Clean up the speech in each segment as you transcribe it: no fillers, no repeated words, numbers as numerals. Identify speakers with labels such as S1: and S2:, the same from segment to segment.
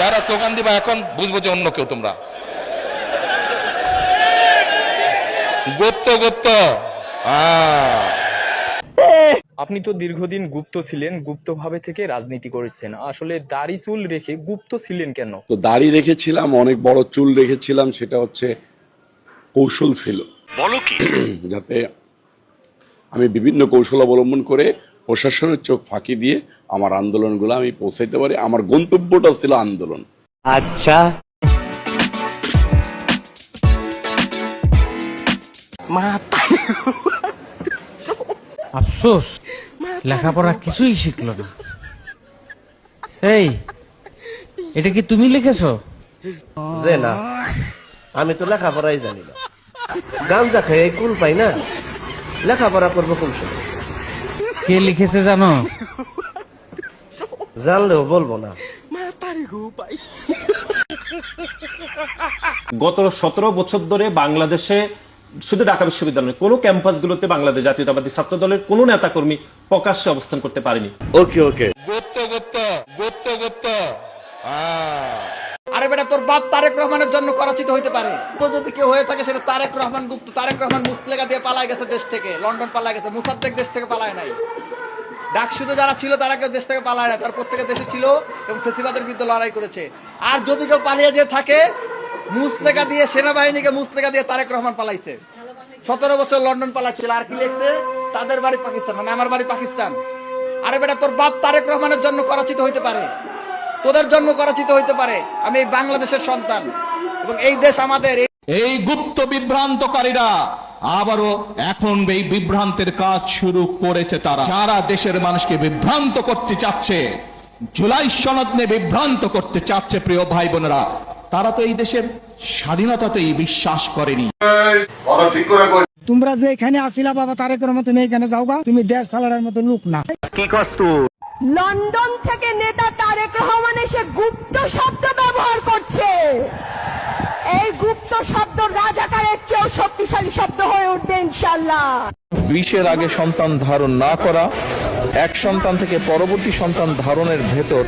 S1: যারা স্লোগান দিবা এখন বুঝবো যে অন্য কেউ তোমরা। গুপ্ত গুপ্ত
S2: আপনি তো দীর্ঘদিন গুপ্ত ছিলেন, গুপ্তভাবে থেকে রাজনীতি করেছেন, আসলে দাড়ি চুল রেখে গুপ্ত ছিলেন কেন?
S3: তো দাড়ি রেখেছিলাম, অনেক বড় চুল রেখেছিলাম, সেটা হচ্ছে কৌশল ছিল। বলো কি? যাতে আমি বিভিন্ন কৌশল অবলম্বন করে প্রশাসনের চোখ ফাঁকি দিয়ে আমার আন্দোলনগুলো আমি পৌঁছাইতে পারি। আমার গন্তব্যটা ছিল আন্দোলন।
S4: আচ্ছা,
S5: আফসোস লেখাপড়া কিছুই শিখলো না। এই, এটা কি তুমি লিখেছো?
S4: যে না, আমি তো লেখাপড়াই জানি না। গাঞ্জা খেয়ে কুল পাই না, লেখাপড়া করবো কোন সময়?
S5: কে লিখেছে জানো?
S4: জানলেও বলবো না।
S6: গত 17 বছর ধরে বাংলাদেশে শুধু ঢাকা বিশ্ববিদ্যালয় নয়, কোনো ক্যাম্পাসগুলোতে বাংলাদেশ জাতীয়তাবাদী ছাত্র দলের কোনো নেতাকর্মী প্রকাশ্যে অবস্থান করতে পারেনি।
S4: ওকে ওকে,
S1: গুপ্ত গুপ্ত গুপ্ত গুপ্ত
S7: আরে বেটা, তোর বাপ তারেক রহমানের জন্য করাচিতে হইতে পারে। তো যদি কেউ হয়ে থাকে সেটা তারেক রহমান গুপ্ত। তারেক রহমান মুসলেগা দিয়ে পালায় গেছে দেশ থেকে, লন্ডন পালায় গেছে। মুসাদ্দেক দেশ থেকে পালায় নাই। ডাকসুতে যারা ছিল তারা কেউ দেশ থেকে পালায় না, তার প্রত্যেকের দেশে ছিল এবং ফেসিবাদের বিরুদ্ধে লড়াই করেছে। আর যদি কেউ পালিয়ে যে থাকে, মুসলেগা দিয়ে, সেনাবাহিনীকে মুসলেগা দিয়ে তারেক রহমান পালাইছে। 17 বছর লন্ডন পালাচ্ছিল। আর কি লিখছে? তাদের বাড়ি পাকিস্তান, মানে আমার বাড়ি পাকিস্তান। আরে বেটা, তোর বাপ তারেক রহমানের জন্য করাচিতে হইতে পারে, তোদের জন্ম করাচিতে হইতে পারে। আমি এই বাংলাদেশের সন্তান এবং এই দেশ আমাদের।
S8: এই গুপ্ত বিভ্রান্তকারীরা আবারও এখন এই বিভ্রান্তের কাজ শুরু করেছে। তারা যারা দেশের মানুষকে বিভ্রান্ত করতে চাচ্ছে, জুলাই সনদ নিয়ে বিভ্রান্ত করতে চাচ্ছে, প্রিয় ভাই বোনেরা, তারা তো এই দেশের স্বাধীনতাতেই বিশ্বাস করেনি।
S9: তোমরা যে এখানে আসিলা বাবা তারেক রহমান, তুমি এখানে যাওগা, তুমি দেশ চালানোর মতো লোক না।
S6: কি কষ্ট!
S10: লন্ডন থেকে নেতা তারেক রহমান এসে গুপ্ত শব্দ ব্যবহার করছে। এই গুপ্ত শব্দ রাজাকারের চেয়েও শক্তিশালী শব্দ হয়ে উঠবে ইনশাআল্লাহ।
S2: 20-এর আগে সন্তান ধারণ না করা, এক সন্তান থেকে পরবর্তী সন্তান ধারণের ভেতর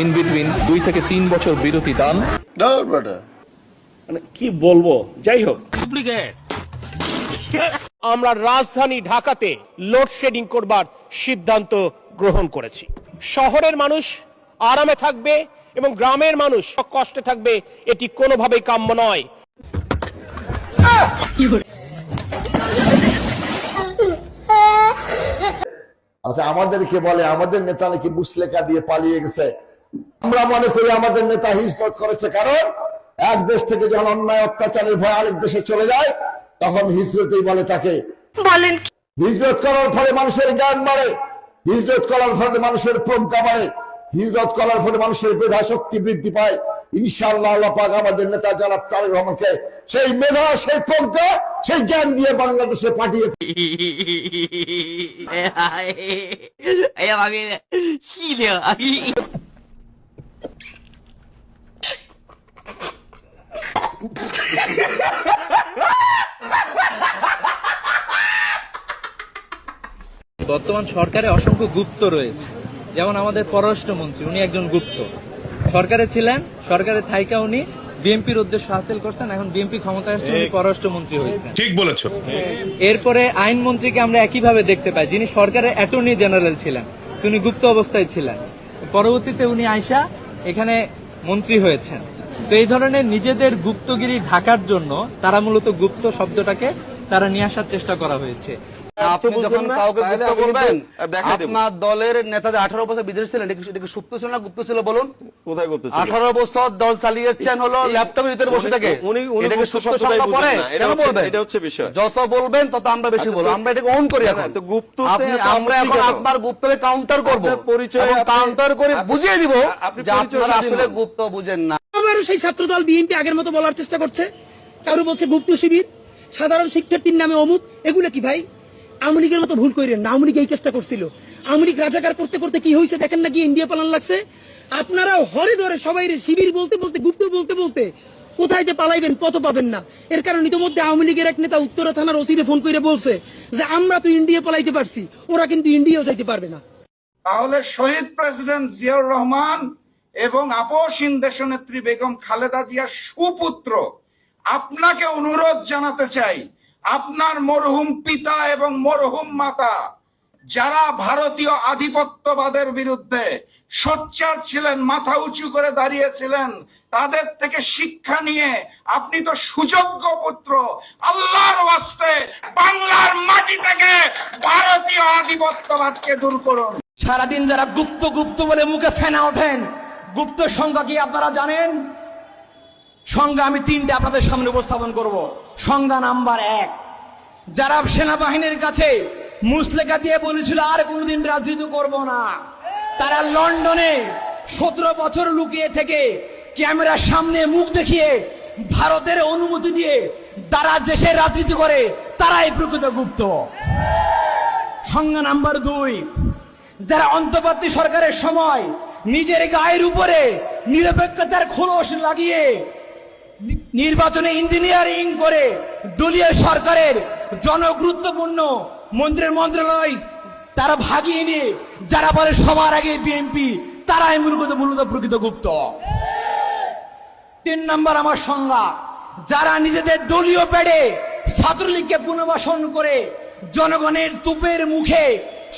S2: ইন বিটুইন 2 থেকে 3 বছর বিরতি দান।
S6: মানে কি বলবো, যাই হোক,
S11: আমরা রাজধানী ঢাকাতে লোডশেডিং করবার সিদ্ধান্ত গ্রহণ করেছি। শহরের মানুষ আরামে থাকবে এবং গ্রামের মানুষ কষ্টে থাকবে, এটি কোনোভাবেই কাম্য নয়।
S3: আচ্ছা, আমাদেরকে বলে আমাদের নেতা নাকি মুসলেকা দিয়ে পালিয়ে গেছে। আমরা মনে করি আমাদের নেতা হিজরত করেছে, কারণ এক দেশ থেকে যখন অন্যায় অত্যাচারের ভয় আরেক দেশে চলে যায় তখন হিজরতই বলে তাকে। বলেন, হিজরত করার ফলে মানুষের জ্ঞান বাড়ে, হিজরত করার ফলে মানুষের প্রজ্ঞা বাড়ে, হিজরত করার ফলে মানুষের মেধা শক্তি বৃদ্ধি পায়। ইনশাআল্লাহ আল্লাহ পাক আমাদের নেতা জনাব তারেক রহমানকে সেই মেধা, সেই প্রজ্ঞা, সেই জ্ঞান দিয়ে বাংলাদেশে পাঠিয়েছে।
S5: বর্তমান সরকারে অসংখ্য গুপ্ত রয়েছে, যেমন আমাদের পররাষ্ট্রমন্ত্রী, উনি একজন গুপ্ত। সরকারে ছিলেন, সরকারের থাইকা উনি বিএনপির উদ্দেশ্য হাসিল করছেন, এখন বিএনপি ক্ষমতায় আসছে, উনি পররাষ্ট্রমন্ত্রী হয়েছেন। ঠিক বলেছো। এরপরে আইনমন্ত্রীকে আমরা একইভাবে দেখতে পাই, যিনি সরকারের অ্যাটর্নি জেনারেল ছিলেন, তিনি গুপ্ত অবস্থায় ছিলেন। পরবর্তীতে উনি আইসা এখানে মন্ত্রী হয়েছেন। তো এই ধরনের নিজেদের গুপ্তগিরি ঢাকার জন্য তারা মূলত গুপ্ত শব্দটাকে তারা নিয়ে আসার চেষ্টা করা হয়েছে।
S7: আপনি যখন কাউকে গুপ্ত বলবেন, আপনার দলের নেতা যে 18 বছর বিদেশে ছিলেন, এটা কি সুপ্ত ছিল না গুপ্ত ছিল বলুন? কোথায় গুপ্ত ছিল? 18 বছর দল চালিয়েছেন হলো ল্যাপটপের ভিতরে বসে থেকে। এটাকে সুপ্ত শব্দ পড়ে কেন বলবেন? এটা হচ্ছে বিষয়। যত বলবেন তত আমরা বেশি বলবো, আমরা এটাকে অন করি। এখন তো গুপ্ততে আমরা এখন আপনার গুপ্তকে কাউন্টার করব, পরিচয় কাউন্টার করে বুঝিয়ে দিব যে আপনারা আসলে গুপ্ত বুঝেন না।
S9: আমারও সেই ছাত্র দল বিএনপি আগের মতো বলার চেষ্টা করছে, কারো বলছে গুপ্ত শিবির, সাধারণ শিক্ষার্থীর নামে অমুক। এগুলো কি ভাই? আওয়ামী লীগের মতো ভুল করেন না। আওয়ামী লীগ এই চেষ্টা করছিল, আওয়ামী লীগ রাজাকার করতে করতে কি হয়েছে দেখেন না, কি ইন্ডিয়া পালান লাগছে। আপনারাও হরে ধরে সবাই শিবির বলতে বলতে, গুপ্ত বলতে বলতে কোথায় যে পালাইবেন পথ পাবেন না। এর কারণ ইতিমধ্যে আওয়ামী লীগের এক নেতা উত্তরা থানার ওসিরে ফোন করে বলছে যে আমরা তো ইন্ডিয়া পালাইতে পারছি, ওরা কিন্তু ইন্ডিয়াও যাইতে পারবে না।
S7: তাহলে শহীদ প্রেসিডেন্ট জিয়াউর রহমান
S12: এবং আপসহীন দেশনেত্রী বেগম খালেদা জিয়ার সুপুত্র আপনাকে অনুরোধ জানাতে চাই, আপনার মরহুম পিতা এবং মরহুম মাতা যারা ভারতীয় আধিপত্যবাদের বিরুদ্ধে সোচ্চার ছিলেন, মাথা উঁচু করে দাঁড়িয়েছিলেন, তাদের থেকে শিক্ষা নিয়ে আপনি তো সুযোগ্য পুত্র, আল্লাহর ওয়াস্তে বাংলার মাটি থেকে ভারতীয় আধিপত্যবাদকে দূর করুন।
S9: সারাদিন যারা গুপ্ত গুপ্ত বলে মুখে ফেনা ওঠেন, গুপ্ত সংখ্যা কি আপনারা জানেন? সংজ্ঞা আমি 3টে আপনাদের সামনে উপস্থাপন করব। সংজ্ঞা নাম্বার 1, যারা সেনাবাহিনীর কাছে মুসলেকা দিয়ে বলেছিল আর কোনোদিন রাজনীতি করব না, তারা লন্ডনে 17 বছর লুকিয়ে থেকে ক্যামেরার সামনে মুখ দেখিয়ে ভারতের অনুমতি দিয়ে তারা দেশে রাজনীতি করে, তারাই প্রকৃত গুপ্ত। সংজ্ঞা নাম্বার 2, যারা অন্তর্বর্তী সরকারের সময় নিজের গায়ের উপরে নিরপেক্ষতার খোলস লাগিয়ে নির্বাচনে ইঞ্জিনিয়ারিং করে দলীয় সরকারের জনগুরুত্বপূর্ণ মন্ত্রণালয় তারা ভাগিয়ে নিয়ে যারা বলে সবার আগে বিএনপি, তারাই মূলত প্রকৃত গুপ্ত। 3 নম্বর আমার সংজ্ঞা, যারা নিজেদের দলীয় পেড়ে ছাত্রলীগকে পুনর্বাসন করে জনগণের তুপের মুখে,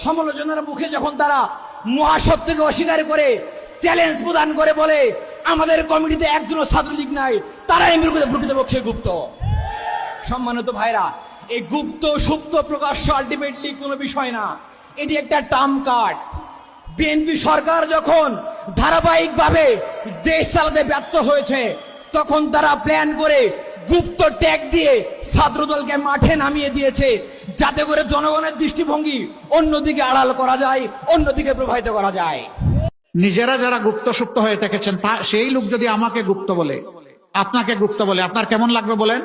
S9: সমালোচনার মুখে যখন তারা মহাসত্যকে অস্বীকার করে চ্যালেঞ্জ প্রদান করে বলে আমাদের কমিটিতে একজনও ছাত্রলীগ নাই, তারাই প্রকৃতপক্ষে গুপ্ত। সম্মানিত ভাইরা, এই গুপ্ত সুপ্ত প্রকাশ্য আলটিমেটলি কোনো বিষয় না, এটি একটা টার্ম কার্ড। বিএনপি সরকার যখন ধারাবাহিকভাবে দেশ চালাতে ব্যর্থ হয়েছে, তখন তারা প্ল্যান করে গুপ্ত ট্যাগ দিয়ে ছাত্রদলকে মাঠে নামিয়ে দিয়েছে, যাতে করে জনগণের দৃষ্টিভঙ্গি অন্যদিকে আড়াল করা যায়, অন্যদিকে প্রভাবিত করা যায়।
S12: নিজেরা যারা গুপ্ত সুপ্ত হয়ে থেকেছেন, সেই লোক যদি আমাকে গুপ্ত বলে, আপনাকে গুপ্ত বলে, আপনার কেমন লাগবে বলেন?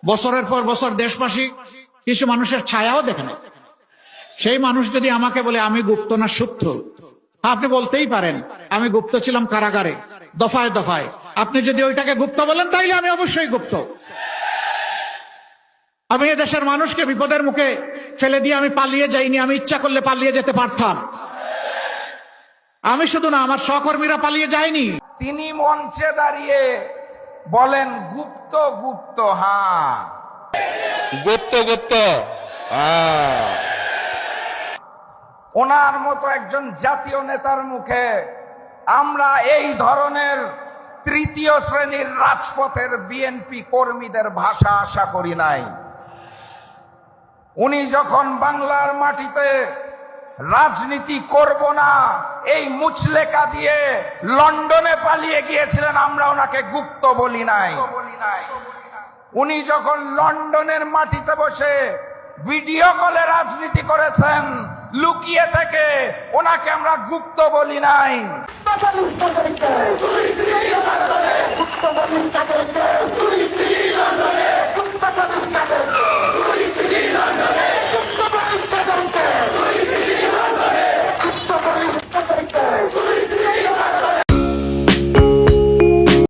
S12: বছরের পর বছর দেশবাসী কিছু মানুষের ছায়াও দেখে না। সেই মানুষ যদি আমাকে বলে আমি গুপ্ত না সুপ্ত, আপনি বলতেই পারেন আমি গুপ্ত ছিলাম কারাগারে দফায় দফায়। আপনি যদি ওইটাকে গুপ্ত বলেন, তাইলে আমি অবশ্যই গুপ্ত। আমি এদেশের মানুষকে বিপদের মুখে ফেলে দিয়ে আমি পালিয়ে যাইনি, আমি ইচ্ছা করলে পালিয়ে যেতে পারতাম। আমি শুধু না, আমার সহকর্মীরা পালিয়ে যায়নি। তিনি মঞ্চে দাঁড়িয়ে বলেন গুপ্ত গুপ্ত, হ্যাঁ
S1: গুপ্ত গুপ্ত,
S12: ওনার মতো একজন জাতীয় নেতার মুখে আমরা এই ধরনের তৃতীয় শ্রেণীর রাজপথের বিএনপি কর্মীদের ভাষা আশা করি নাই। উনি যখন বাংলার মাটিতে রাজনীতি করব না এই মুচলেকা দিয়ে লন্ডনে পালিয়ে গিয়েছিলেন, আমরা ওনাকে গুপ্ত বলি নাই। উনি যখন লন্ডনের মাটিতে বসে ভিডিও কলে রাজনীতি করেছেন লুকিয়ে থেকে, ওনাকে আমরা গুপ্ত বলি নাই।